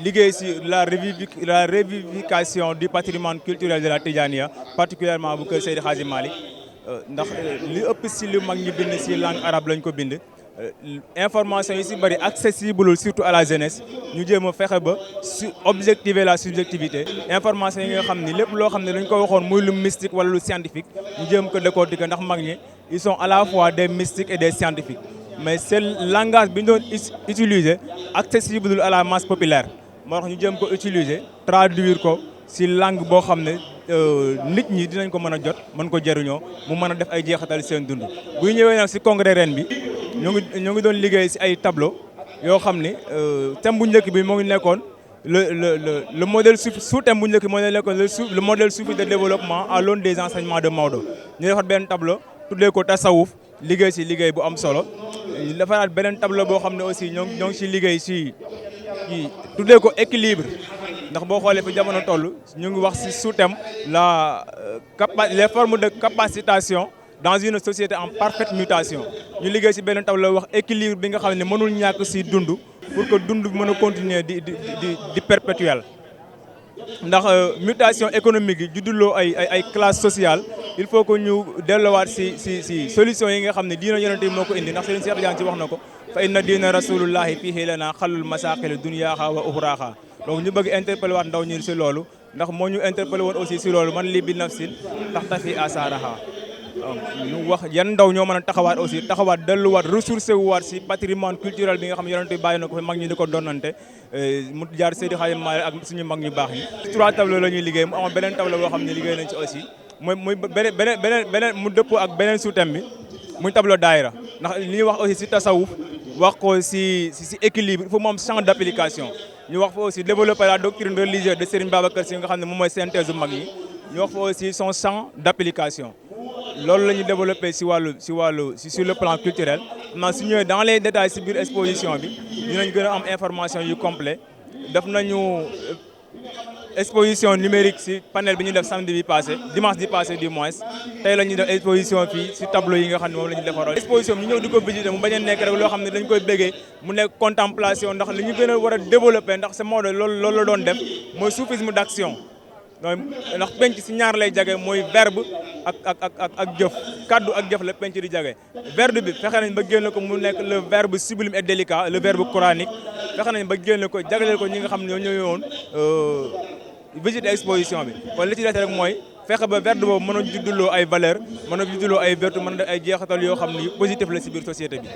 liggéey ci la revivification du patrimoine culturel de la tidjaniya particulièrement bu kër Seydi Hadji Malick ndax li ëpp ci lu mag ñi bind ci langue arabe lañ ko bind. Information yi ci bari accessible surtout à la jeunesse ñu jéem a fexe ba objectiver la subjectivité information yi nga xam ni lépp loo xam ne dañ ko waxoon muy lu mystique wala lu scientifique ñu jéem ko décortiquer ndax mag ñi ils sont à la fois des mystiques et des scientifiques mais c'est langage bi ñu doon utiliser accessible à la masse populaire moo tax ñu jéem ko utiliser traduire ko ci langue boo xam ne nit ñi dinañ ko mën a jot mën ko jëriñoo mu mën a def ay jeexital seen dund. bu ñu ñëwee nag ci congrès ren bi ñoo ngi doon liggéey ci ay tableau yoo xam ni thème bu njëkk bi moo ngi nekkoon le modèle sous-thème bu njëkk moo ngi nekkoon le modèle soufi de développement à l'aune des enseignements de Maodo. ñu defar benn tableau tuddee ko tasawuf liggéey ci liggéey bu am solo ñu defaraat beneen tableau boo xam ne aussi ñoo ngi ci liggéey ci tuddee ko équilibre ndax boo xoolee fi jamono toll ñu ngi wax ci sous-thème les formes de capacitation dans une société en parfaite mutation ñu liggéey ci benn tableau wax équilibre bi nga xam ne mënul ñàkk ci dund pour que dund bi mën a continuer di perpétuel ndax mutation économique yi judduloo ay classe sociale il faut que ñu delluwaat ci solution yi nga xam ne diina yonent bi moo ko indi ndax Serigne Cheikh Diagne ci wax na ko fa inna diina rasulullahi fiihi lana xallul masaqil dunyaaha wa uxraaha donc ñu bëgg interpeller waat ndaw ñi ci loolu ndax moo ñu interpeller woon aussi ci loolu man lii bi nafsin taxtafi asaaraha ñu wax yan ndaw ñoo mën a taxawaat delluwaat ressourcé wu waat ci patrimoine culturel bi nga xam ne yonent bi bàyyi na ko fi mag ñi di ko donnante mu jaar Seydi Hadji Malick ak suñu mag ñu baax ñi. 3 tableaux la ñuy liggéey mu amoon beneen tableau boo xam ne liggéey nañ ci aussi muy beneen mu dëppoo ak beneen sous-thème bi muy tableau daayira ndax li ñuy wax aussi ci tasawuf wax ko ci équilibre il faut mu am champ d'application ñu wax fa aussi développer la doctrine religieuse de Serigne Babacar Sy nga xam ne moom mooy synthèse bu mag ñi ñu wax fa aussi son champ d'application. loolu la ñuy développé sur le plan culturel maintenant su ñëwee dans les détails ci biir exposition bi dinañ gën a am information yu complet def nañu exposition numérique ci panel bi ñu def samedi bi passé dimanche bi passé du moins tey la ñuy def exposition fii ci tableau yi nga xam ne moom la ñu defaroon exposition bi ñu ñëw di ko visiter mu bañ a nekk rek loo xam ne dañ koy béggee mu nekk contemplation ndax li ñu gën a war a développer ndax c'est Maodo loolu la doon def mooy soufisme d'action ndax penc ci ñaar lay jage mooy verbe ak jëf kaddu ak jëf la penc di jage verbe bi fexe nañ ba génne ko mu nekk le verbe sublime et délicat le verbe coranique fexe nañ ba génne ko jagleel ko ñi nga xam ne ñoo ñëwoon visite exposition bi kon li ci des rek mooy fexe ba verbe boobu mën a judduloo ay valeur mën a judduloo ay vertu mën a def ay jeexital yoo xam ne positif la ci biir société bi